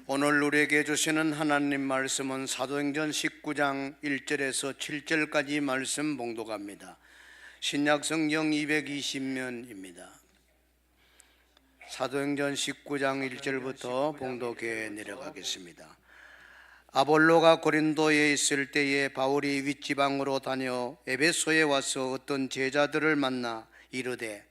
오늘 우리에게 주시는 하나님 말씀은 사도행전 19장 1절에서 7절까지 말씀 봉독합니다. 신약성경 220면입니다. 사도행전 19장 1절부터 봉독해 내려가겠습니다. 아볼로가 고린도에 있을 때에 바울이 윗지방으로 다녀 에베소에 와서 어떤 제자들을 만나 이르되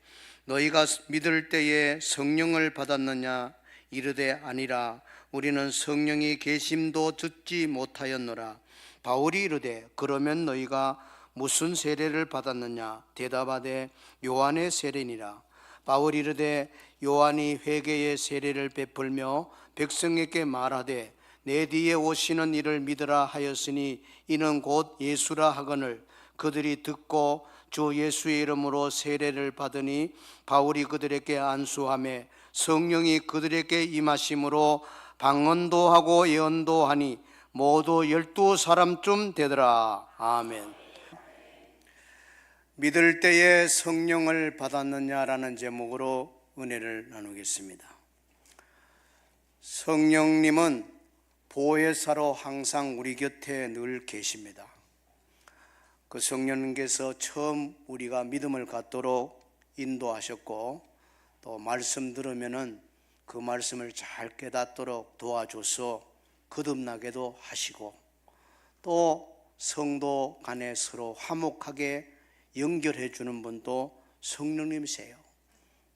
너희가 믿을 때에 성령을 받았느냐? 이르되 아니라 우리는 성령이 계심도 듣지 못하였노라. 바울이 이르되 그러면 너희가 무슨 세례를 받았느냐? 대답하되 요한의 세례니라. 바울이 이르되 요한이 회개의 세례를 베풀며 백성에게 말하되 내 뒤에 오시는 이를 믿으라 하였으니 이는 곧 예수라 하거늘 그들이 듣고 주 예수의 이름으로 세례를 받으니 바울이 그들에게 안수하며 성령이 그들에게 임하심으로 방언도 하고 예언도 하니 모두 12사람쯤 되더라. 아멘. 믿을 때에 성령을 받았느냐라는 제목으로 은혜를 나누겠습니다. 성령님은 보혜사로 항상 우리 곁에 늘 계십니다. 그 성령님께서 처음 우리가 믿음을 갖도록 인도하셨고 또 말씀 들으면은 그 말씀을 잘 깨닫도록 도와줘서 거듭나게도 하시고 또 성도 간에 서로 화목하게 연결해 주는 분도 성령님이세요.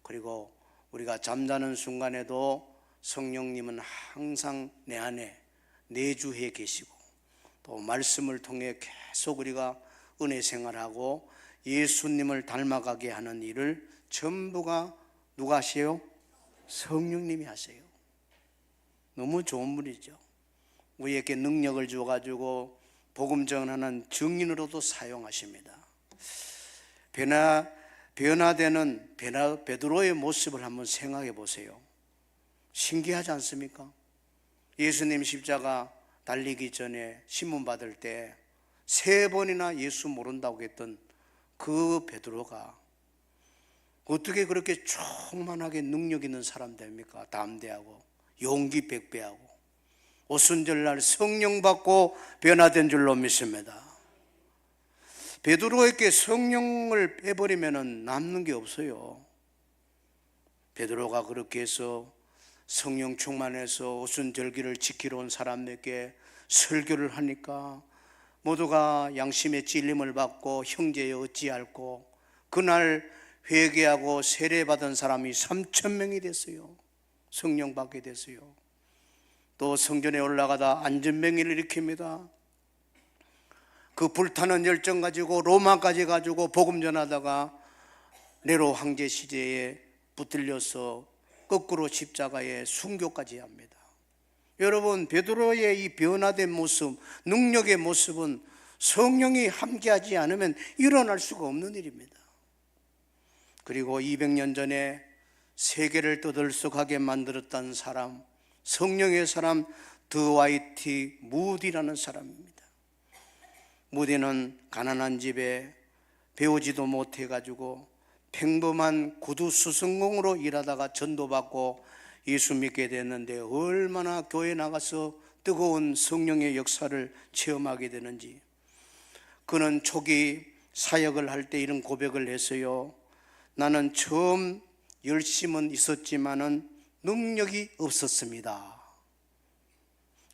그리고 우리가 잠자는 순간에도 성령님은 항상 내 안에 내주해 계시고 또 말씀을 통해 계속 우리가 은혜 생활하고 예수님을 닮아가게 하는 일을 전부가 누가 하세요? 성령님이 하세요. 너무 좋은 분이죠. 우리에게 능력을 주어가지고 복음 전하는 증인으로도 사용하십니다. 변화되는 베드로의 모습을 한번 생각해 보세요. 신기하지 않습니까? 예수님 십자가 달리기 전에 신문 받을 때 3번이나 예수 모른다고 했던 그 베드로가 어떻게 그렇게 충만하게 능력 있는 사람 됩니까? 담대하고 용기 백배하고 오순절날 성령 받고 변화된 줄로 믿습니다. 베드로에게 성령을 빼버리면 남는 게 없어요. 베드로가 그렇게 해서 성령 충만해서 오순절기를 지키러 온 사람에게 설교를 하니까 모두가 양심의 찔림을 받고 형제여 어찌할꼬 그날 회개하고 세례받은 사람이 3,000명이 됐어요. 성령 받게 됐어요. 또 성전에 올라가다 안전병을 일으킵니다. 그 불타는 열정 가지고 로마까지 가지고 복음 전하다가 네로 황제 시대에 붙들려서 거꾸로 십자가에 순교까지 합니다. 여러분, 베드로의 이 변화된 모습, 능력의 모습은 성령이 함께하지 않으면 일어날 수가 없는 일입니다. 그리고 200년 전에 세계를 떠들썩하게 만들었던 사람, 성령의 사람 드와이트 무디라는 사람입니다. 무디는 가난한 집에 배우지도 못해가지고 평범한 구두 수선공으로 일하다가 전도받고 예수 믿게 됐는데 얼마나 교회 나가서 뜨거운 성령의 역사를 체험하게 되는지. 그는 초기 사역을 할 때 이런 고백을 했어요. 나는 처음 열심은 있었지만은 능력이 없었습니다.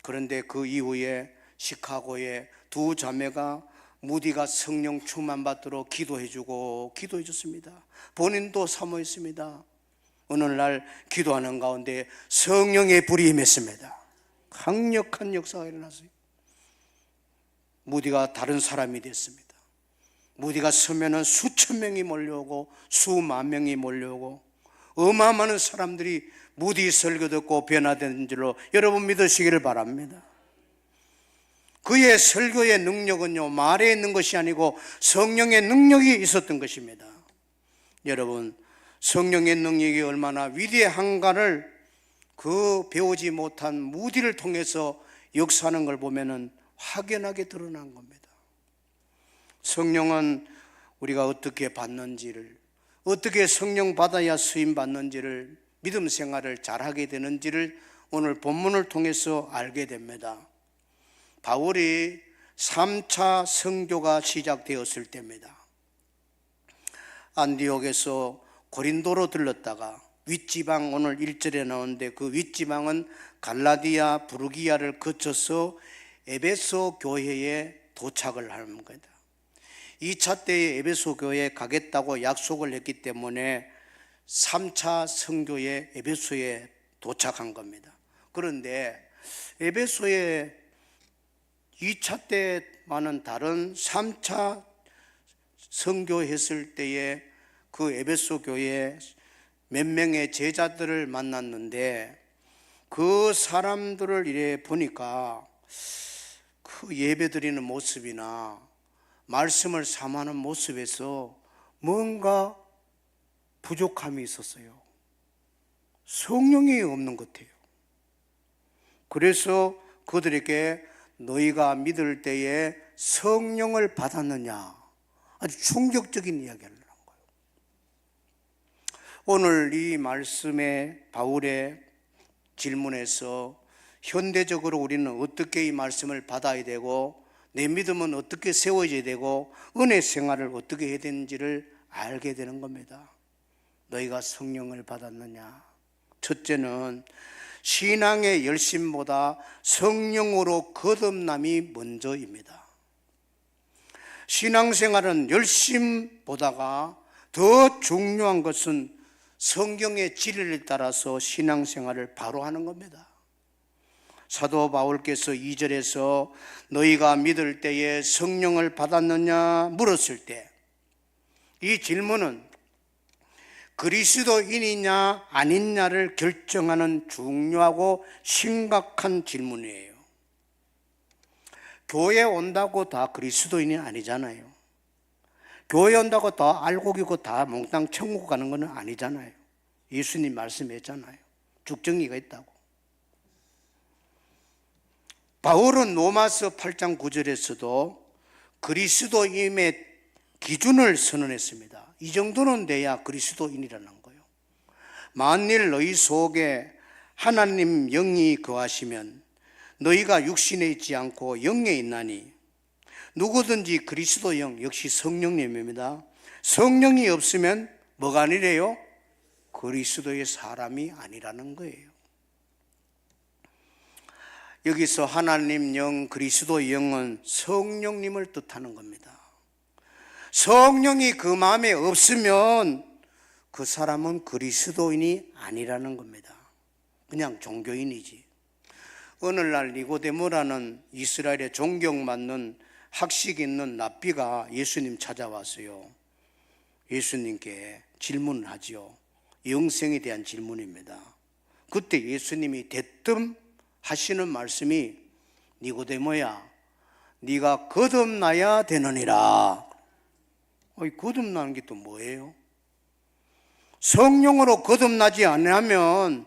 그런데 그 이후에 시카고에 2 자매가 무디가 성령 충만 받도록 기도해주고 기도해줬습니다. 본인도 사모했습니다. 어느 날 기도하는 가운데 성령의 불이 임했습니다. 강력한 역사가 일어났어요. 무디가 다른 사람이 됐습니다. 무디가 서면은 수천 명이 몰려오고 수만 명이 몰려오고 어마어마한 사람들이 무디 설교 듣고 변화된 줄로 여러분 믿으시기를 바랍니다. 그의 설교의 능력은요 말에 있는 것이 아니고 성령의 능력이 있었던 것입니다. 여러분, 성령의 능력이 얼마나 위대한가를 그 배우지 못한 무디를 통해서 역사하는 걸 보면은 확연하게 드러난 겁니다. 성령은 우리가 어떻게 받는지를, 어떻게 성령 받아야 수임 받는지를, 믿음 생활을 잘하게 되는지를 오늘 본문을 통해서 알게 됩니다. 바울이 3차 선교가 시작되었을 때입니다. 안디옥에서 고린도로 들렀다가 윗지방, 오늘 1절에 나오는데 그 윗지방은 갈라디아, 부르기아를 거쳐서 에베소 교회에 도착을 하는 겁니다. 2차 때에 에베소 교회에 가겠다고 약속을 했기 때문에 3차 선교에 에베소에 도착한 겁니다. 그런데 에베소에 2차 때와는 다른 3차 선교했을 때에 그 에베소 교회에 몇 명의 제자들을 만났는데 그 사람들을 이래 보니까 그 예배드리는 모습이나 말씀을 삼하는 모습에서 뭔가 부족함이 있었어요. 성령이 없는 것 같아요. 그래서 그들에게 너희가 믿을 때에 성령을 받았느냐, 아주 충격적인 이야기를 한 거예요. 오늘 이 말씀에 바울의 질문에서 현대적으로 우리는 어떻게 이 말씀을 받아야 되고 내 믿음은 어떻게 세워져야 되고 은혜 생활을 어떻게 해야 되는지를 알게 되는 겁니다. 너희가 성령을 받았느냐? 첫째는 신앙의 열심보다 성령으로 거듭남이 먼저입니다. 신앙생활은 열심보다가 더 중요한 것은 성경의 진리를 따라서 신앙생활을 바로 하는 겁니다. 사도 바울께서 2절에서 너희가 믿을 때에 성령을 받았느냐 물었을 때 이 질문은 그리스도인이냐 아니냐를 결정하는 중요하고 심각한 질문이에요. 교회 온다고 다 그리스도인이 아니잖아요. 교회 온다고 다 알곡이고 다 몽땅 천국 가는 건 아니잖아요. 예수님 말씀했잖아요. 죽정이가 있다고. 바울은 로마서 8장 9절에서도 그리스도인의 기준을 선언했습니다. 이 정도는 돼야 그리스도인이라는 거예요. 만일 너희 속에 하나님 영이 거하시면 너희가 육신에 있지 않고 영에 있나니 누구든지 그리스도 영, 역시 성령님입니다. 성령이 없으면 뭐가 아니래요? 그리스도의 사람이 아니라는 거예요. 여기서 하나님 영, 그리스도 영은 성령님을 뜻하는 겁니다. 성령이 그 마음에 없으면 그 사람은 그리스도인이 아니라는 겁니다. 그냥 종교인이지. 오늘날 니고데모라는 이스라엘의 존경받는 학식 있는 랍비가 예수님 찾아왔어요. 예수님께 질문을 하지요. 영생에 대한 질문입니다. 그때 예수님이 대뜸 하시는 말씀이 니고데모야, 네가 거듭나야 되느니라. 거듭나는 게 또 뭐예요? 성령으로 거듭나지 않으면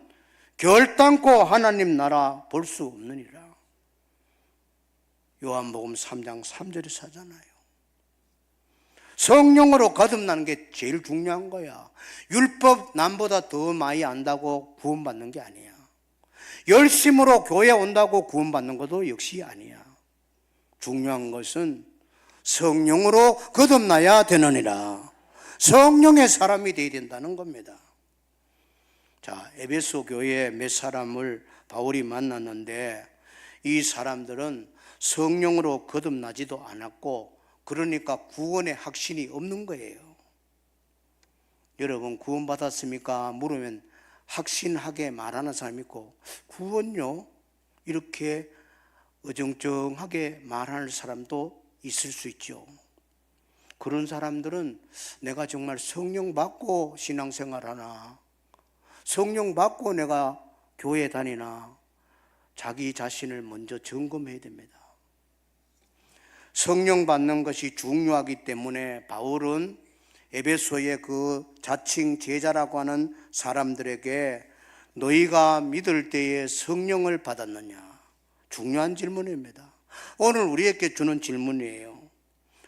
결단코 하나님 나라 볼 수 없느니라. 요한복음 3장 3절에서 하잖아요. 성령으로 거듭나는 게 제일 중요한 거야. 율법 남보다 더 많이 안다고 구원받는 게 아니야. 열심으로 교회 온다고 구원받는 것도 역시 아니야. 중요한 것은 성령으로 거듭나야 되느니라. 성령의 사람이 되어야 된다는 겁니다. 자, 에베소 교회에 몇 사람을 바울이 만났는데 이 사람들은 성령으로 거듭나지도 않았고 그러니까 구원의 확신이 없는 거예요. 여러분 구원받았습니까? 물으면 확신하게 말하는 사람이 있고 구원요? 이렇게 어정쩡하게 말하는 사람도 있을 수 있죠. 그런 사람들은 내가 정말 성령 받고 신앙생활하나, 성령 받고 내가 교회 다니나 자기 자신을 먼저 점검해야 됩니다. 성령 받는 것이 중요하기 때문에 바울은 에베소의 그 자칭 제자라고 하는 사람들에게 너희가 믿을 때에 성령을 받았느냐? 중요한 질문입니다. 오늘 우리에게 주는 질문이에요.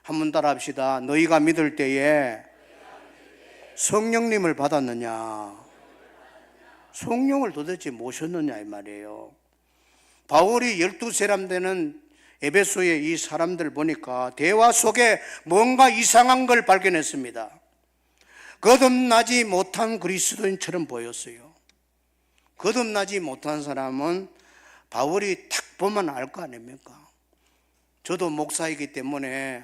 한번 따라 합시다. 너희가 믿을 때에 성령님을 받았느냐? 성령을 도대체 모셨느냐 이 말이에요. 바울이 12사람 되는 에베소의 이 사람들 보니까 대화 속에 뭔가 이상한 걸 발견했습니다. 거듭나지 못한 그리스도인처럼 보였어요. 거듭나지 못한 사람은 바울이 딱 보면 알 거 아닙니까? 저도 목사이기 때문에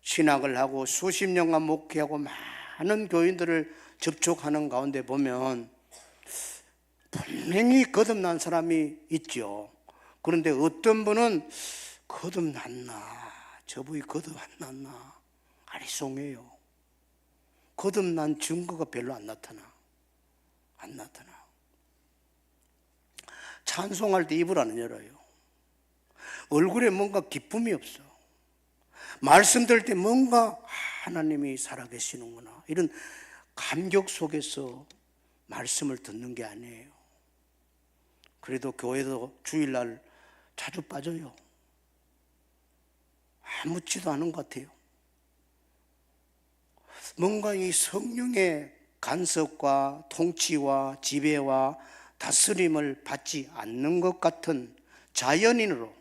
신학을 하고 수십 년간 목회하고 많은 교인들을 접촉하는 가운데 보면 분명히 거듭난 사람이 있죠. 그런데 어떤 분은 거듭났나, 저분이 거듭 안 났나 아리송해요. 거듭난 증거가 별로 안 나타나. 찬송할 때 입을 안 열어요. 얼굴에 뭔가 기쁨이 없어. 말씀 들을 때 뭔가 하나님이 살아계시는구나, 이런 감격 속에서 말씀을 듣는 게 아니에요. 그래도 교회도 주일날 자주 빠져요. 아무렇지도 않은 것 같아요. 뭔가 이 성령의 간섭과 통치와 지배와 다스림을 받지 않는 것 같은 자연인으로,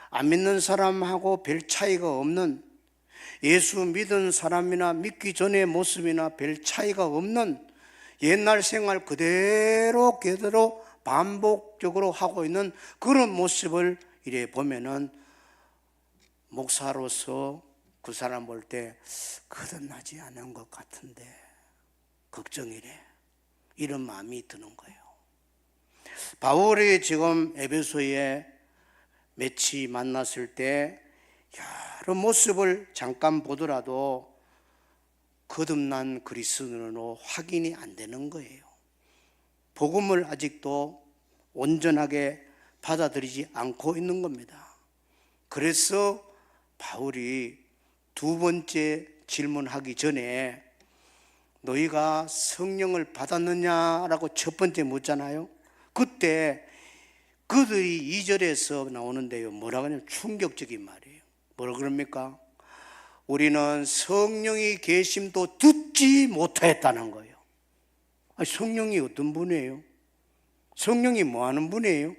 안 믿는 사람하고 별 차이가 없는, 예수 믿은 사람이나 믿기 전의 모습이나 별 차이가 없는 옛날 생활 그대로 반복적으로 하고 있는 그런 모습을 이래 보면은 목사로서 그 사람 볼 때 거듭나지 않은 것 같은데 걱정이래, 이런 마음이 드는 거예요. 바울이 지금 에베소에 며칠 만났을 때 여러 모습을 잠깐 보더라도 거듭난 그리스도인으로 확인이 안 되는 거예요. 복음을 아직도 온전하게 받아들이지 않고 있는 겁니다. 그래서 바울이 두 번째 질문하기 전에 너희가 성령을 받았느냐라고 첫 번째 묻잖아요. 그때 그들이 2절에서 나오는데요, 뭐라고 하냐면 충격적인 말이에요. 뭐라 그럽니까? 우리는 성령이 계심도 듣지 못하였다는 거예요. 아니, 성령이 어떤 분이에요? 성령이 뭐 하는 분이에요?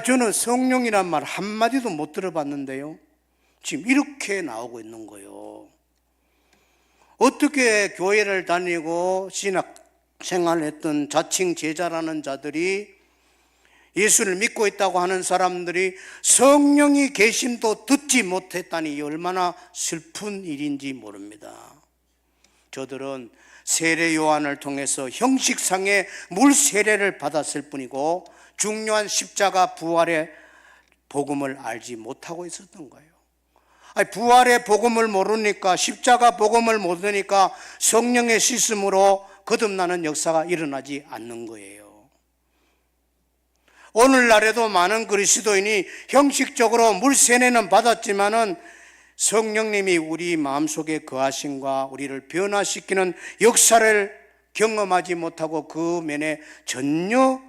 저는 성령이란 말 한마디도 못 들어봤는데요, 지금 이렇게 나오고 있는 거예요. 어떻게 교회를 다니고 신학 생활을 했던 자칭 제자라는 자들이, 예수를 믿고 있다고 하는 사람들이 성령이 계심도 듣지 못했다니 얼마나 슬픈 일인지 모릅니다. 저들은 세례 요한을 통해서 형식상의 물 세례를 받았을 뿐이고 중요한 십자가 부활의 복음을 알지 못하고 있었던 거예요. 부활의 복음을 모르니까, 십자가 복음을 모르니까 성령의 씻음으로 거듭나는 역사가 일어나지 않는 거예요. 오늘날에도 많은 그리스도인이 형식적으로 물 세례는 받았지만은 성령님이 우리 마음속에 거하심과 우리를 변화시키는 역사를 경험하지 못하고 그 면에 전혀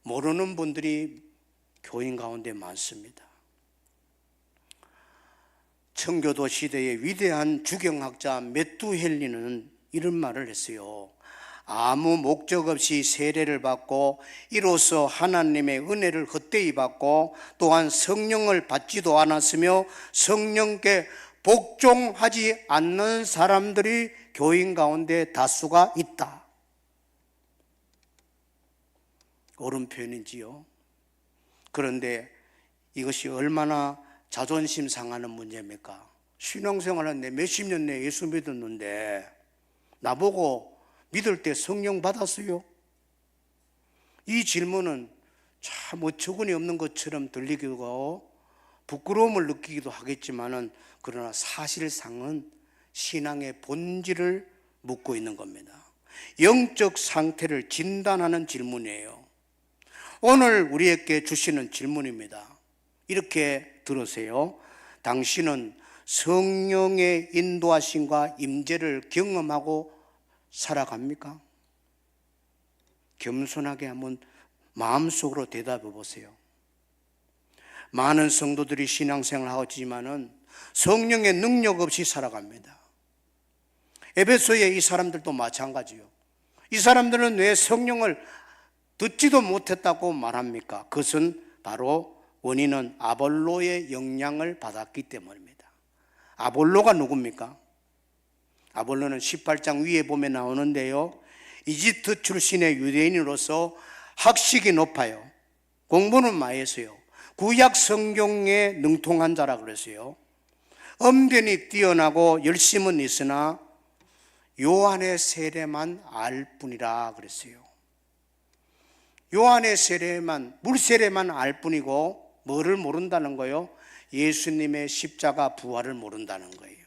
모르는 분들이 교인 가운데 많습니다. 청교도 시대의 위대한 주경학자 메뚜헬리는 이런 말을 했어요. 아무 목적 없이 세례를 받고 이로써 하나님의 은혜를 헛되이 받고 또한 성령을 받지도 않았으며 성령께 복종하지 않는 사람들이 교인 가운데 다수가 있다. 옳은 표현이지요. 그런데 이것이 얼마나 자존심 상하는 문제입니까? 신앙생활 하는데 몇십 년 내에 예수 믿었는데 나보고 믿을 때 성령 받았어요? 이 질문은 참 어처구니 없는 것처럼 들리기도 하고 부끄러움을 느끼기도 하겠지만은, 그러나 사실상은 신앙의 본질을 묻고 있는 겁니다. 영적 상태를 진단하는 질문이에요. 오늘 우리에게 주시는 질문입니다. 이렇게 들으세요. 당신은 성령의 인도하심과 임재를 경험하고 살아갑니까? 겸손하게 한번 마음속으로 대답해 보세요. 많은 성도들이 신앙생활을 하지만은 성령의 능력 없이 살아갑니다. 에베소의 이 사람들도 마찬가지요. 이 사람들은 왜 성령을 듣지도 못했다고 말합니까? 그것은 바로 원인은 아볼로의 영향을 받았기 때문입니다. 아볼로가 누굽니까? 아볼로는 18장 위에 보면 나오는데요, 이집트 출신의 유대인으로서 학식이 높아요. 공부는 많이 했어요. 구약 성경에 능통한 자라 그랬어요. 엄연히 뛰어나고 열심은 있으나 요한의 세례만 알 뿐이라 그랬어요. 요한의 세례만, 물 세례만 알 뿐이고 뭐를 모른다는 거예요? 예수님의 십자가 부활을 모른다는 거예요.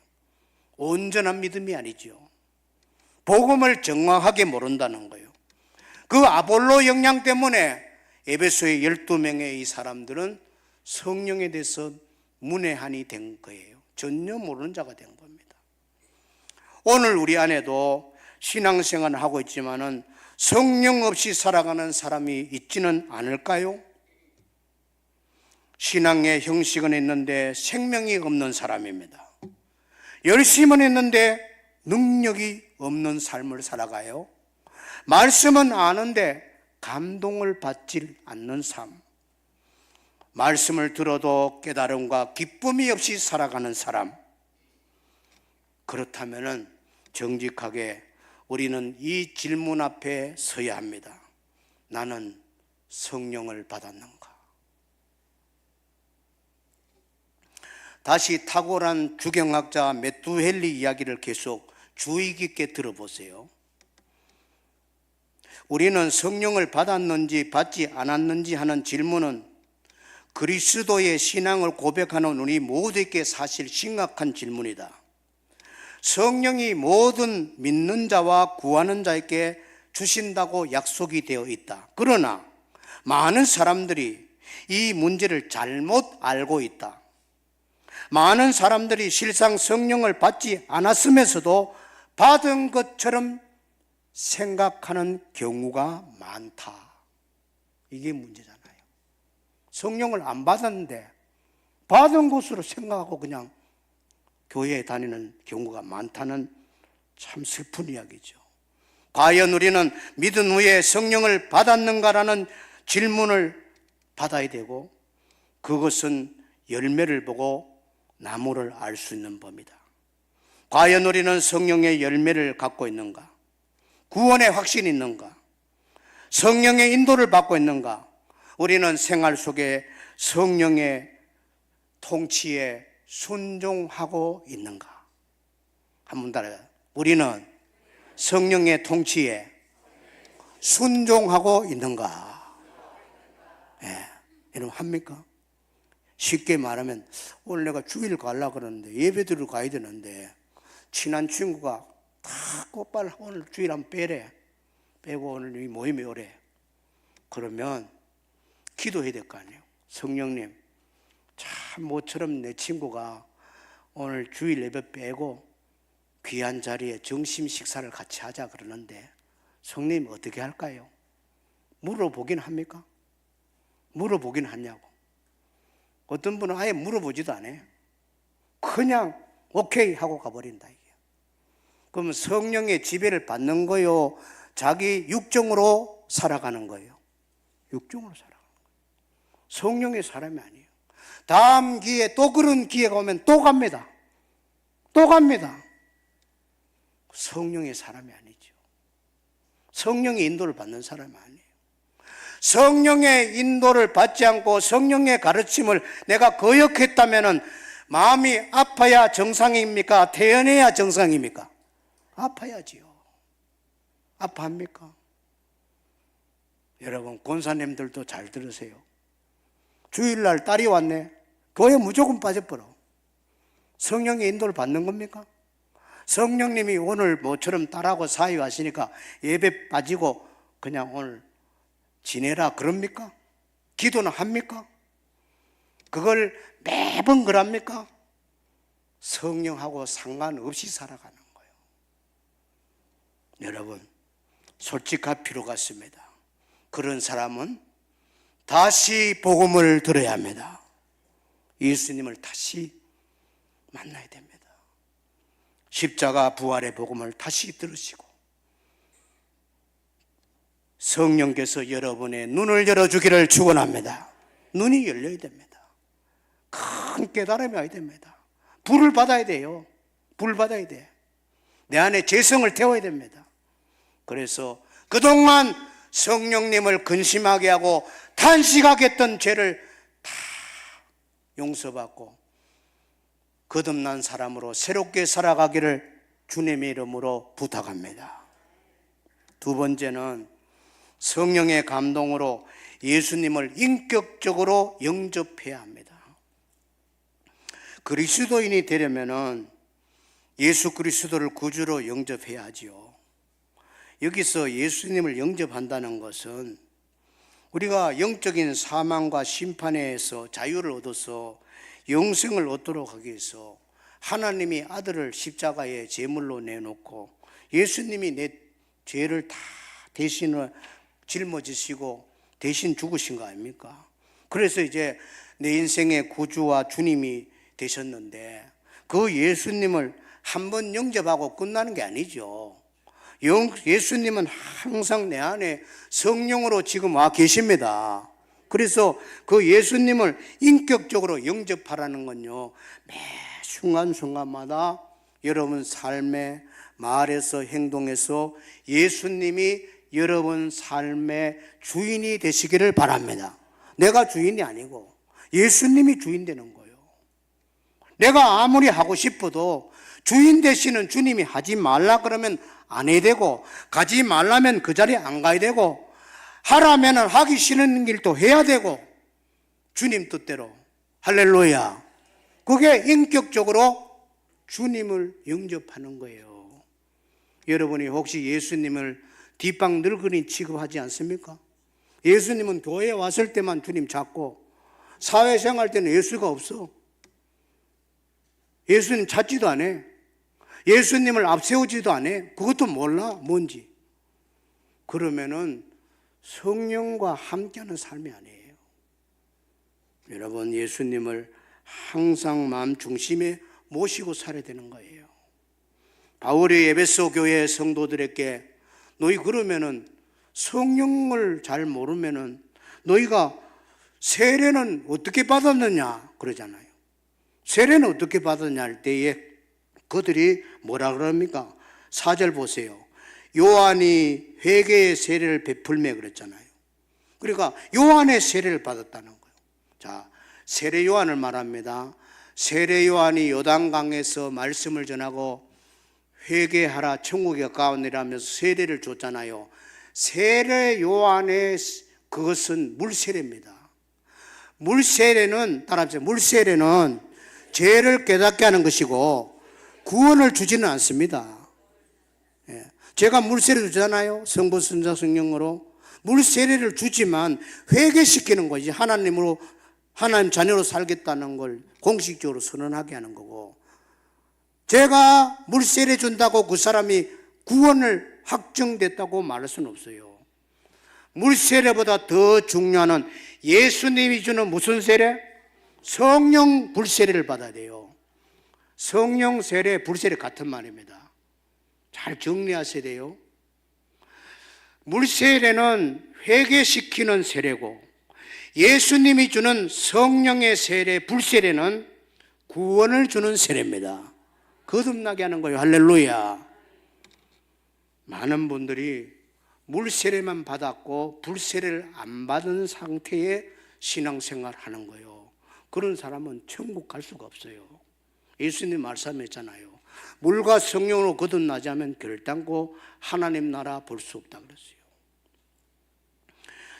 온전한 믿음이 아니죠. 복음을 정확하게 모른다는 거예요. 그 아볼로 영향 때문에 에베소의 12명의 이 사람들은 성령에 대해서 문외한이 된 거예요. 전혀 모르는 자가 된 겁니다. 오늘 우리 안에도 신앙생활을 하고 있지만은 성령 없이 살아가는 사람이 있지는 않을까요? 신앙의 형식은 있는데 생명이 없는 사람입니다. 열심은 있는데 능력이 없는 삶을 살아가요. 말씀은 아는데 감동을 받지 않는 삶, 말씀을 들어도 깨달음과 기쁨이 없이 살아가는 사람, 그렇다면 정직하게 우리는 이 질문 앞에 서야 합니다. 나는 성령을 받았는가? 다시 탁월한 주경학자 메투헬리 이야기를 계속 주의 깊게 들어보세요. 우리는 성령을 받았는지 받지 않았는지 하는 질문은 그리스도의 신앙을 고백하는 우리 모두에게 사실 심각한 질문이다. 성령이 모든 믿는 자와 구하는 자에게 주신다고 약속이 되어 있다. 그러나 많은 사람들이 이 문제를 잘못 알고 있다. 많은 사람들이 실상 성령을 받지 않았으면서도 받은 것처럼 생각하는 경우가 많다. 이게 문제잖아요. 성령을 안 받았는데 받은 것으로 생각하고 그냥 교회에 다니는 경우가 많다는 참 슬픈 이야기죠. 과연 우리는 믿은 후에 성령을 받았는가라는 질문을 받아야 되고, 그것은 열매를 보고 나무를 알 수 있는 법이다. 과연 우리는 성령의 열매를 갖고 있는가? 구원의 확신이 있는가? 성령의 인도를 받고 있는가? 우리는 생활 속에 성령의 통치에 순종하고 있는가? 한번 따라요. 우리는 성령의 통치에 순종하고 있는가? 여러분 합니까? 쉽게 말하면 오늘 내가 주일 가려고 그러는데 예배드리러 가야 되는데 친한 친구가 다 곧바로 오늘 주일 한번 빼래. 빼고 오늘 이 모임에 오래. 그러면 기도해야 될 거 아니에요. 성령님, 참 모처럼 내 친구가 오늘 주일 예배 빼고 귀한 자리에 점심 식사를 같이 하자 그러는데 성령님 어떻게 할까요? 물어보긴 합니까? 물어보긴 하냐고. 어떤 분은 아예 물어보지도 않아요. 그냥 오케이 하고 가버린다 이게. 그러면 성령의 지배를 받는 거요, 자기 육정으로 살아가는 거예요. 육정으로 살아가는 거예요. 성령의 사람이 아니에요. 다음 기회에 또 그런 기회가 오면 또 갑니다. 또 갑니다. 성령의 사람이 아니죠. 성령의 인도를 받는 사람이 아니에요. 성령의 인도를 받지 않고 성령의 가르침을 내가 거역했다면 마음이 아파야 정상입니까? 태어나야 정상입니까? 아파야지요. 아파합니까? 여러분 권사님들도 잘 들으세요. 주일날 딸이 왔네. 교회 무조건 빠져버려. 성령의 인도를 받는 겁니까? 성령님이 오늘 모처럼 딸하고 사이하시니까 예배 빠지고 그냥 오늘 지내라 그럽니까? 기도는 합니까? 그걸 매번 그럽니까? 성령하고 상관없이 살아가는 거예요. 여러분 솔직할 필요가 있습니다. 그런 사람은 다시 복음을 들어야 합니다. 예수님을 다시 만나야 됩니다. 십자가 부활의 복음을 다시 들으시고 성령께서 여러분의 눈을 열어주기를 축원합니다. 눈이 열려야 됩니다. 큰 깨달음이 와야 됩니다. 불을 받아야 돼요. 불 받아야 돼. 내 안에 재성을 태워야 됩니다. 그래서 그동안 성령님을 근심하게 하고 탄식하게 했던 죄를 다 용서받고 거듭난 사람으로 새롭게 살아가기를 주님의 이름으로 부탁합니다. 두 번째는 성령의 감동으로 예수님을 인격적으로 영접해야 합니다. 그리스도인이 되려면은 예수 그리스도를 구주로 영접해야 하지요. 여기서 예수님을 영접한다는 것은 우리가 영적인 사망과 심판에서 자유를 얻어서 영생을 얻도록 하기 위해서 하나님이 아들을 십자가에 제물로 내놓고 예수님이 내 죄를 다 대신을 짊어지시고 대신 죽으신 거 아닙니까? 그래서 이제 내 인생의 구주와 주님이 되셨는데 그 예수님을 한번 영접하고 끝나는 게 아니죠. 예수님은 항상 내 안에 성령으로 지금 와 계십니다. 그래서 그 예수님을 인격적으로 영접하라는 건요, 매 순간순간마다 여러분 삶의 말에서 행동에서 예수님이 여러분 삶의 주인이 되시기를 바랍니다. 내가 주인이 아니고 예수님이 주인 되는 거예요. 내가 아무리 하고 싶어도 주인 되시는 주님이 하지 말라 그러면 안 해야 되고, 가지 말라면 그 자리에 안 가야 되고, 하라면 하기 싫은 일도 해야 되고, 주님 뜻대로. 할렐루야. 그게 인격적으로 주님을 영접하는 거예요. 여러분이 혹시 예수님을 뒷방 늙은이 취급하지 않습니까? 예수님은 교회에 왔을 때만 주님 찾고 사회생활 때는 예수가 없어. 예수님 찾지도 안 해. 예수님을 앞세우지도 안 해. 그것도 몰라 뭔지. 그러면은 성령과 함께하는 삶이 아니에요. 여러분, 예수님을 항상 마음 중심에 모시고 살아야 되는 거예요. 바울이 에베소 교회 성도들에게 너희 그러면은 성령을 잘 모르면은 너희가 세례는 어떻게 받았느냐 그러잖아요. 세례는 어떻게 받았냐 할 때에 그들이 뭐라 그럽니까? 4절 보세요. 요한이 회개의 세례를 베풀매 그랬잖아요. 그러니까 요한의 세례를 받았다는 거예요. 자, 세례 요한을 말합니다. 세례 요한이 요단강에서 말씀을 전하고 회개하라 천국이 가까우니라 하면서 세례를 줬잖아요. 세례 요한의 그것은 물세례입니다. 물세례는 따라하세요. 물세례는 죄를 깨닫게 하는 것이고 구원을 주지는 않습니다. 제가 물세례 주잖아요. 성부, 성자, 성령으로 물세례를 주지만 회개시키는 거지. 하나님으로, 하나님 자녀로 살겠다는 걸 공식적으로 선언하게 하는 거고, 제가 물세례 준다고 그 사람이 구원을 확정됐다고 말할 수는 없어요. 물세례보다 더 중요한 예수님이 주는 무슨 세례? 성령 불세례를 받아야 돼요. 성령 세례, 불세례 같은 말입니다. 잘 정리하셔야 돼요. 물세례는 회개시키는 세례고, 예수님이 주는 성령의 세례, 불세례는 구원을 주는 세례입니다. 거듭나게 하는 거예요. 할렐루야. 많은 분들이 물세례만 받았고 불세례를 안 받은 상태의 신앙생활 하는 거예요. 그런 사람은 천국 갈 수가 없어요. 예수님 말씀했잖아요. 물과 성령으로 거듭나지 않으면 결단코 하나님 나라 볼 수 없다 그랬어요.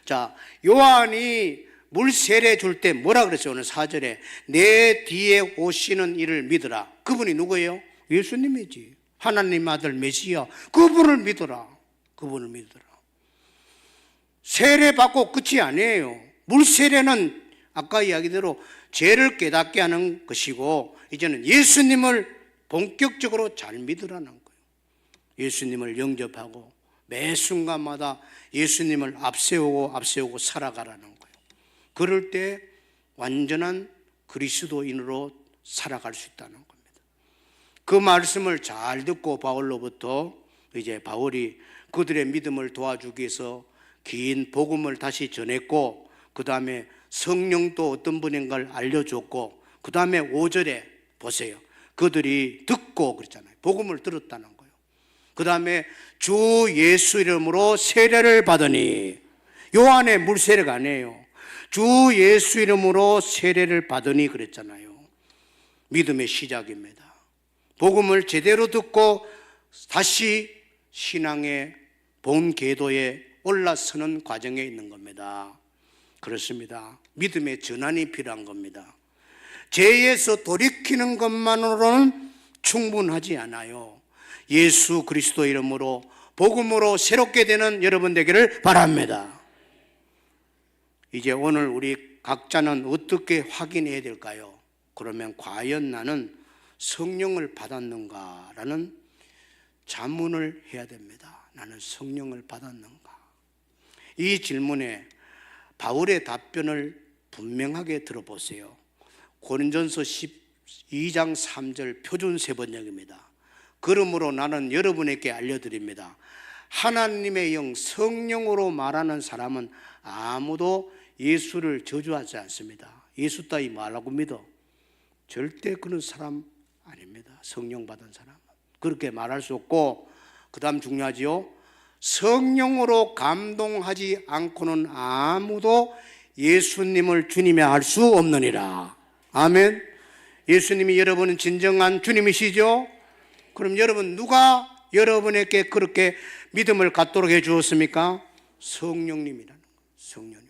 자, 요한이 물 세례 줄 때 뭐라 그랬어요? 오늘 4절에 내 뒤에 오시는 이를 믿으라. 그분이 누구예요? 예수님이지. 하나님 아들 메시아. 그분을 믿어라. 그분을 믿어라. 세례 받고 끝이 아니에요. 물 세례는 아까 이야기대로 죄를 깨닫게 하는 것이고, 이제는 예수님을 본격적으로 잘 믿으라는 거예요. 예수님을 영접하고 매 순간마다 예수님을 앞세우고 살아가라는 거예요. 그럴 때 완전한 그리스도인으로 살아갈 수 있다는 겁니다. 그 말씀을 잘 듣고 바울로부터 이제 바울이 그들의 믿음을 도와주기 위해서 긴 복음을 다시 전했고, 그 다음에 성령도 어떤 분인 걸 알려줬고, 그 다음에 5절에 보세요. 그들이 듣고 그랬잖아요. 복음을 들었다는 거예요. 그 다음에 주 예수 이름으로 세례를 받으니, 요 안에 물세례가 아니에요. 주 예수 이름으로 세례를 받으니 그랬잖아요. 믿음의 시작입니다. 복음을 제대로 듣고 다시 신앙의 본 궤도에 올라서는 과정에 있는 겁니다. 그렇습니다. 믿음의 전환이 필요한 겁니다. 죄에서 돌이키는 것만으로는 충분하지 않아요. 예수 그리스도 이름으로 복음으로 새롭게 되는 여러분 되기를 바랍니다. 이제 오늘 우리 각자는 어떻게 확인해야 될까요? 그러면 과연 나는 성령을 받았는가라는 자문을 해야 됩니다. 나는 성령을 받았는가? 이 질문에 바울의 답변을 분명하게 들어보세요. 고린전서 12장 3절 표준 세번역입니다. 그러므로 나는 여러분에게 알려드립니다. 하나님의 영 성령으로 말하는 사람은 아무도 예수를 저주하지 않습니다. 예수 따위 말라고 믿어? 절대 그런 사람 아닙니다. 성령 받은 사람은 그렇게 말할 수 없고, 그 다음 중요하지요. 성령으로 감동하지 않고는 아무도 예수님을 주님에 알 수 없느니라. 아멘. 예수님이 여러분은 진정한 주님이시죠? 그럼 여러분, 누가 여러분에게 그렇게 믿음을 갖도록 해 주었습니까? 성령님이라는 거예요. 성령님.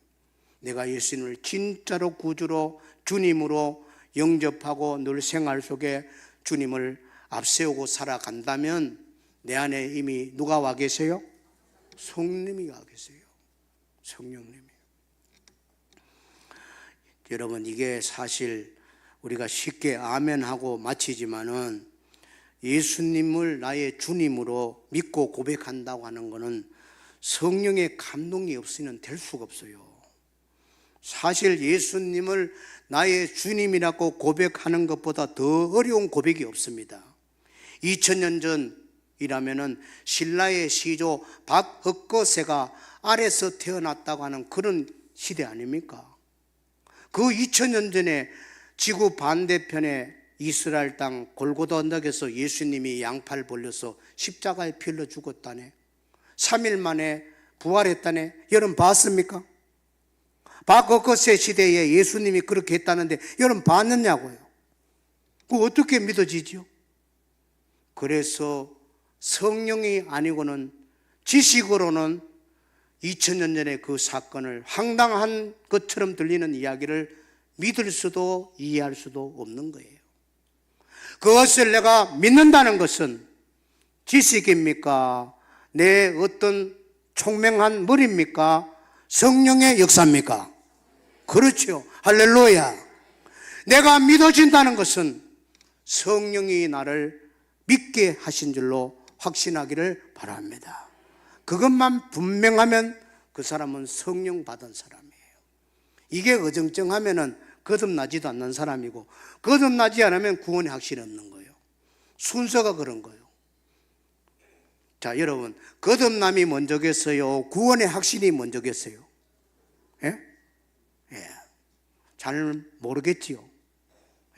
내가 예수님을 진짜로 구주로 주님으로 영접하고 늘 생활 속에 주님을 앞세우고 살아간다면 내 안에 이미 누가 와 계세요? 성령님이 와 계세요. 성령님이. 여러분, 이게 사실 우리가 쉽게 아멘하고 마치지만은 예수님을 나의 주님으로 믿고 고백한다고 하는 것은 성령의 감동이 없으면 될 수가 없어요. 사실 예수님을 나의 주님이라고 고백하는 것보다 더 어려운 고백이 없습니다. 2000년 전이라면은 신라의 시조 박흑거세가 아래서 태어났다고 하는 그런 시대 아닙니까? 그 2000년 전에 지구 반대편에 이스라엘 땅 골고다 언덕에서 예수님이 양팔 벌려서 십자가에 피 흘려 죽었다네. 3일 만에 부활했다네. 여러분 봤습니까? 박흑거세 시대에 예수님이 그렇게 했다는데 여러분 봤느냐고요? 그거 어떻게 믿어지죠? 그래서 성령이 아니고는 지식으로는 2000년 전에 그 사건을 황당한 것처럼 들리는 이야기를 믿을 수도 이해할 수도 없는 거예요. 그것을 내가 믿는다는 것은 지식입니까? 내 어떤 총명한 머리입니까? 성령의 역사입니까? 그렇죠. 할렐루야. 내가 믿어진다는 것은 성령이 나를 믿게 하신 줄로 확신하기를 바랍니다. 그것만 분명하면 그 사람은 성령 받은 사람이에요. 이게 어정쩡하면은 거듭나지도 않는 사람이고, 거듭나지 않으면 구원의 확신이 없는 거예요. 순서가 그런 거예요. 자, 여러분, 거듭남이 먼저겠어요? 구원의 확신이 먼저겠어요? 예? 예. 잘 모르겠지요.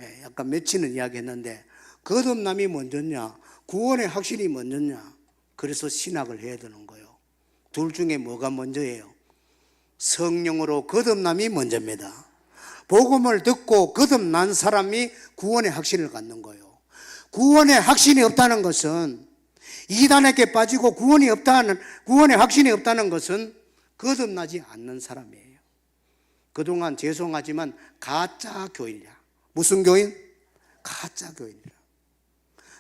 예, 약간 맺히는 이야기 했는데, 거듭남이 먼저냐, 구원의 확신이 먼저냐, 그래서 신학을 해야 되는 거예요. 둘 중에 뭐가 먼저예요? 성령으로 거듭남이 먼저입니다. 복음을 듣고 거듭난 사람이 구원의 확신을 갖는 거예요. 구원의 확신이 없다는 것은, 이단에게 빠지고 구원의 확신이 없다는 것은 거듭나지 않는 사람이에요. 그동안 죄송하지만 가짜 교인이야. 무슨 교인? 가짜 교인이라.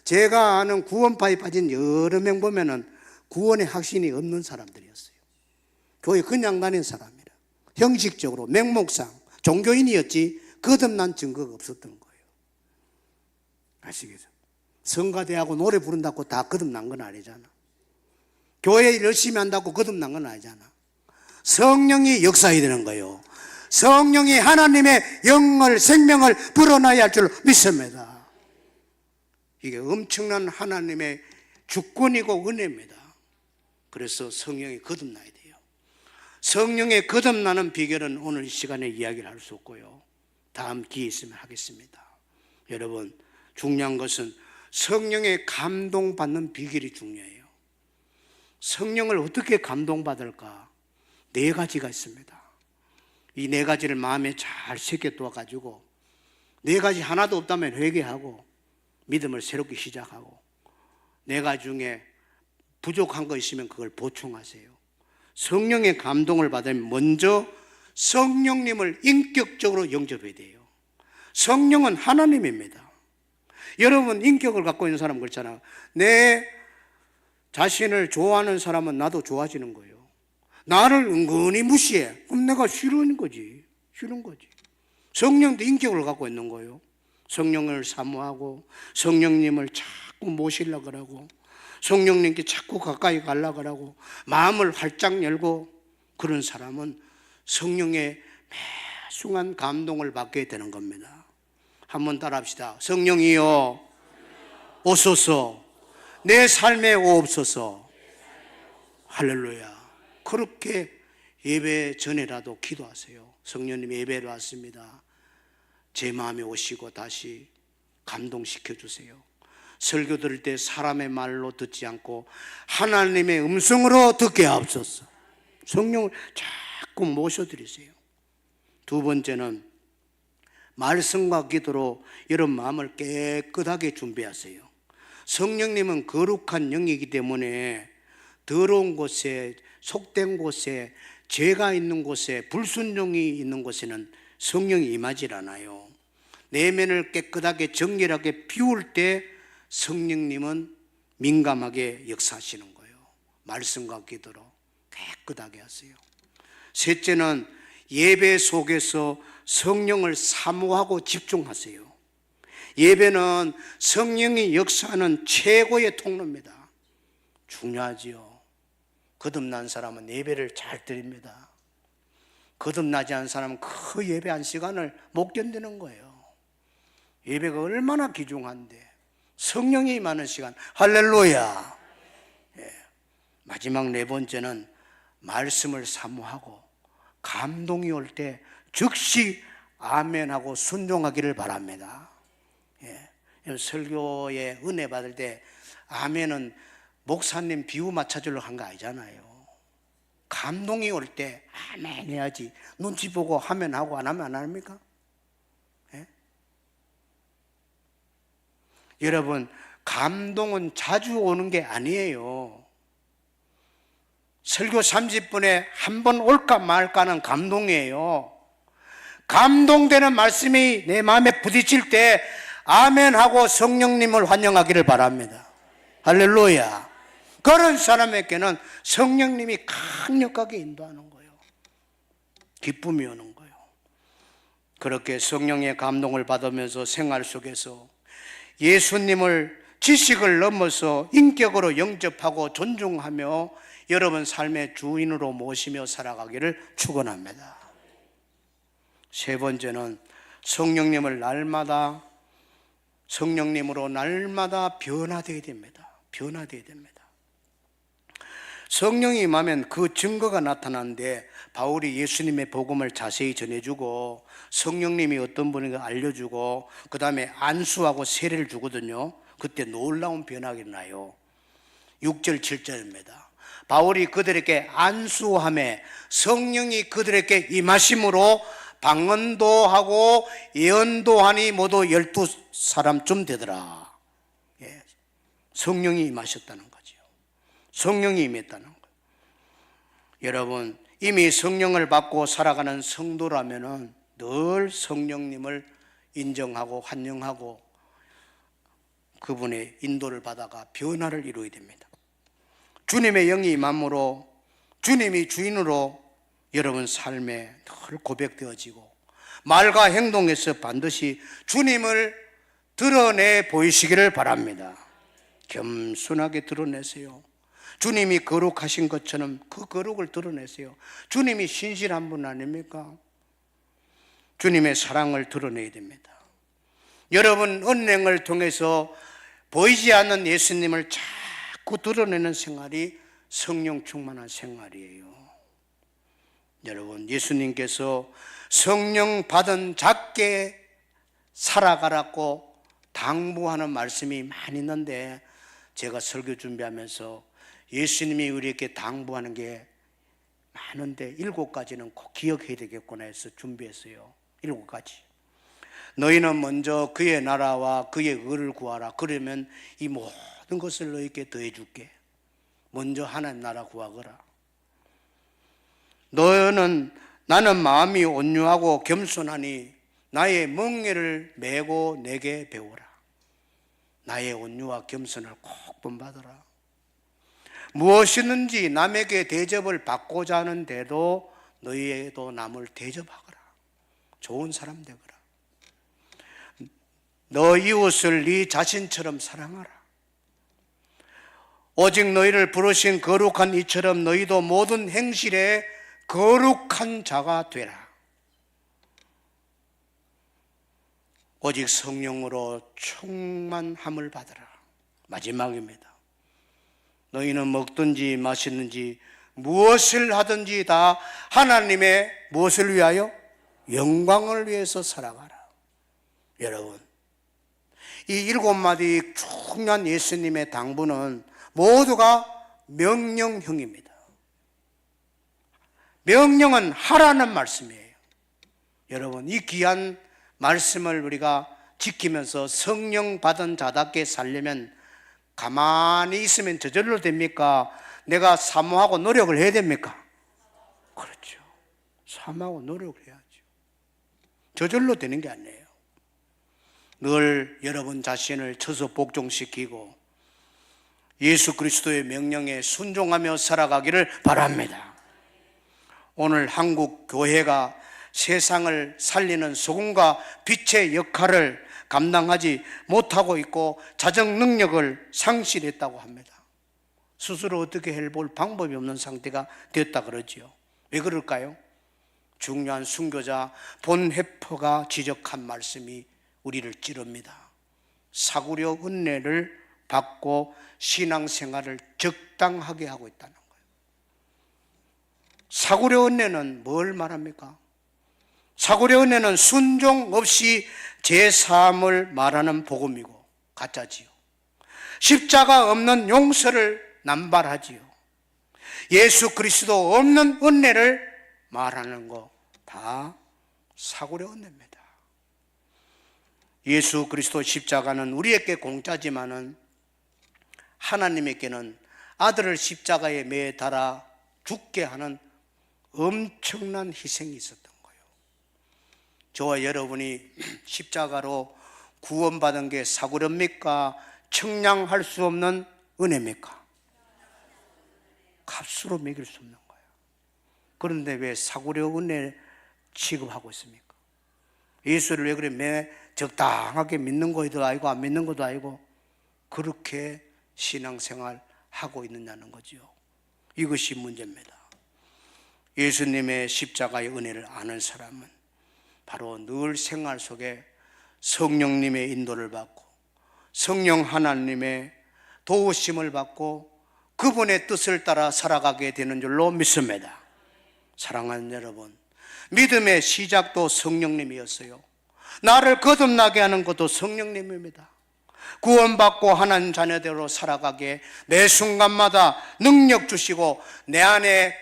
제가 아는 구원파에 빠진 여러 명 보면은 구원의 확신이 없는 사람들이었어요. 교회 그냥 다닌 사람이라. 형식적으로 맹목상 종교인이었지 거듭난 증거가 없었던 거예요. 아시겠죠? 성가대하고 노래 부른다고 다 거듭난 건 아니잖아. 교회 열심히 한다고 거듭난 건 아니잖아. 성령이 역사해야 되는 거예요. 성령이 하나님의 영을, 생명을 불어넣어야 할 줄 믿습니다. 이게 엄청난 하나님의 주권이고 은혜입니다. 그래서 성령이 거듭나야 돼요. 성령의 거듭나는 비결은 오늘 이 시간에 이야기를 할 수 없고요, 다음 기회 있으면 하겠습니다. 여러분, 중요한 것은 성령의 감동받는 비결이 중요해요. 성령을 어떻게 감동받을까? 4가지가 있습니다. 이 4가지를 마음에 잘 새겨두어가지고 4가지 하나도 없다면 회개하고 믿음을 새롭게 시작하고 4가지 중에 부족한 거 있으면 그걸 보충하세요. 성령의 감동을 받으면 먼저 성령님을 인격적으로 영접해야 돼요. 성령은 하나님입니다. 여러분, 인격을 갖고 있는 사람 그렇잖아. 내 자신을 좋아하는 사람은 나도 좋아지는 거예요. 나를 은근히 무시해. 그럼 내가 싫은 거지. 성령도 인격을 갖고 있는 거예요. 성령을 사모하고 성령님을 자꾸 모시려고 하고 성령님께 자꾸 가까이 가려고 하고 마음을 활짝 열고 그런 사람은 성령의 매 순간 감동을 받게 되는 겁니다. 한번 따라합시다. 성령이여 오소서, 내 삶에 오옵소서. 할렐루야. 그렇게 예배 전에라도 기도하세요. 성령님, 예배를 왔습니다. 제 마음에 오시고 다시 감동시켜 주세요. 설교 들을 때 사람의 말로 듣지 않고 하나님의 음성으로 듣게 하옵소서. 성령을 자꾸 모셔드리세요. 2번째는 말씀과 기도로 여러분 마음을 깨끗하게 준비하세요. 성령님은 거룩한 영이기 때문에 더러운 곳에, 속된 곳에, 죄가 있는 곳에, 불순종이 있는 곳에는 성령이 임하질 않아요. 내면을 깨끗하게 정결하게 비울 때 성령님은 민감하게 역사하시는 거예요. 말씀과 기도로 깨끗하게 하세요. 셋째는 예배 속에서 성령을 사모하고 집중하세요. 예배는 성령이 역사하는 최고의 통로입니다. 중요하지요. 거듭난 사람은 예배를 잘 드립니다. 거듭나지 않은 사람은 그 예배 한 시간을 못 견디는 거예요. 예배가 얼마나 귀중한데 성령이 임하는 시간. 할렐루야. 마지막 4번째는 말씀을 사모하고 감동이 올 때 즉시 아멘하고 순종하기를 바랍니다. 설교에 은혜 받을 때 아멘은 목사님 비유 맞춰주려고 한 거 아니잖아요. 감동이 올 때 아멘 해야지. 눈치 보고 하면 하고 안 하면 안 합니까? 여러분, 감동은 자주 오는 게 아니에요. 설교 30분에 한 번 올까 말까는 감동이에요. 감동되는 말씀이 내 마음에 부딪힐 때 아멘하고 성령님을 환영하기를 바랍니다. 할렐루야. 그런 사람에게는 성령님이 강력하게 인도하는 거예요. 기쁨이 오는 거예요. 그렇게 성령의 감동을 받으면서 생활 속에서 예수님을 지식을 넘어서 인격으로 영접하고 존중하며 여러분 삶의 주인으로 모시며 살아가기를 축원합니다. 3번째는 성령님을 날마다 성령님으로 날마다 변화되어야 됩니다. 변화되어야 됩니다. 성령이 임하면 그 증거가 나타나는데 바울이 예수님의 복음을 자세히 전해주고 성령님이 어떤 분인가 알려주고 그 다음에 안수하고 세례를 주거든요. 그때 놀라운 변화가 일어나요. 6절 7절입니다. 바울이 그들에게 안수함에 성령이 그들에게 임하심으로 방언도 하고 예언도 하니 모두 12사람쯤 되더라. 성령이 임하셨다는 거죠. 성령이 임했다는 거예요. 여러분, 이미 성령을 받고 살아가는 성도라면은 늘 성령님을 인정하고 환영하고 그분의 인도를 받아가 변화를 이루어야 됩니다. 주님의 영이 임함으로 주님이 주인으로 여러분 삶에 늘 고백되어지고 말과 행동에서 반드시 주님을 드러내 보이시기를 바랍니다. 겸손하게 드러내세요. 주님이 거룩하신 것처럼 그 거룩을 드러내세요. 주님이 신실한 분 아닙니까? 주님의 사랑을 드러내야 됩니다. 여러분 은행을 통해서 보이지 않는 예수님을 자꾸 드러내는 생활이 성령 충만한 생활이에요. 여러분, 예수님께서 성령 받은 작게 살아가라고 당부하는 말씀이 많이 있는데, 제가 설교 준비하면서 예수님이 우리에게 당부하는 게 많은데 7가지는 꼭 기억해야 되겠구나 해서 준비했어요. 7가지. 너희는 먼저 그의 나라와 그의 의를 구하라. 그러면 이 모든 것을 너희에게 더해 줄게. 먼저 하나님 나라 구하거라. 나는 마음이 온유하고 겸손하니 나의 멍에를 메고 내게 배우라. 나의 온유와 겸손을 꼭 본받아라. 무엇이든지 남에게 대접을 받고자 하는데도 너희에도 남을 대접하거라. 좋은 사람 되거라. 너 이웃을 네 자신처럼 사랑하라. 오직 너희를 부르신 거룩한 이처럼 너희도 모든 행실에 거룩한 자가 되라. 오직 성령으로 충만함을 받으라. 마지막입니다. 너희는 먹든지 마시든지 무엇을 하든지 다 하나님의 무엇을 위하여? 영광을 위해서 살아가라. 여러분, 이 7마디 중요한 예수님의 당부는 모두가 명령형입니다. 명령은 하라는 말씀이에요. 여러분, 이 귀한 말씀을 우리가 지키면서 성령 받은 자답게 살려면 가만히 있으면 저절로 됩니까? 내가 사모하고 노력을 해야 됩니까? 그렇죠. 사모하고 노력을 해야죠. 저절로 되는 게 아니에요. 늘 여러분 자신을 쳐서 복종시키고 예수 그리스도의 명령에 순종하며 살아가기를 바랍니다. 오늘 한국 교회가 세상을 살리는 소금과 빛의 역할을 감당하지 못하고 있고 자정 능력을 상실했다고 합니다. 스스로 어떻게 해볼 방법이 없는 상태가 됐다 그러지요. 왜 그럴까요? 중요한 순교자 본헤퍼가 지적한 말씀이 우리를 찌릅니다. 사구려 은혜를 받고 신앙생활을 적당하게 하고 있다는 거예요. 사구려 은혜는 뭘 말합니까? 사구려 은혜는 순종 없이 제3을 말하는 복음이고 가짜지요. 십자가 없는 용서를 남발하지요. 예수 그리스도 없는 은혜를 말하는 거 다 사구려 은혜입니다. 예수 그리스도 십자가는 우리에게 공짜지만은 하나님에게는 아들을 십자가에 매달아 죽게 하는 엄청난 희생이 있었던 거예요. 저와 여러분이 십자가로 구원받은 게 사구렵니까? 청량할 수 없는 은혜입니까? 값으로 매길 수 없는 거예요. 그런데 왜 사구려 은혜 취급하고 있습니까? 예수를 왜 그래 적당하게 믿는 것도 아니고 안 믿는 것도 아니고 그렇게 신앙생활 하고 있느냐는 거죠. 이것이 문제입니다. 예수님의 십자가의 은혜를 아는 사람은 바로 늘 생활 속에 성령님의 인도를 받고 성령 하나님의 도우심을 받고 그분의 뜻을 따라 살아가게 되는 줄로 믿습니다. 사랑하는 여러분, 믿음의 시작도 성령님이었어요. 나를 거듭나게 하는 것도 성령님입니다. 구원받고 하나님 자녀대로 살아가게 매 순간마다 능력 주시고 내 안에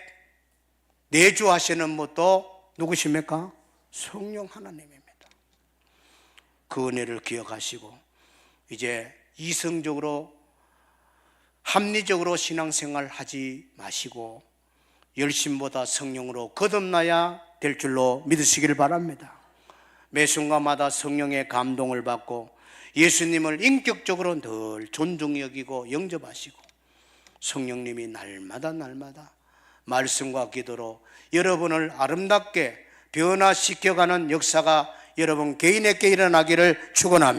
내주하시는 것도 누구십니까? 성령 하나님입니다. 그 은혜를 기억하시고 이제 이성적으로 합리적으로 신앙생활 하지 마시고 열심보다 성령으로 거듭나야 될 줄로 믿으시기를 바랍니다. 매 순간마다 성령의 감동을 받고 예수님을 인격적으로 늘 존중히 여기고 영접하시고 성령님이 날마다 말씀과 기도로 여러분을 아름답게 변화시켜가는 역사가 여러분 개인에게 일어나기를 축원합니다.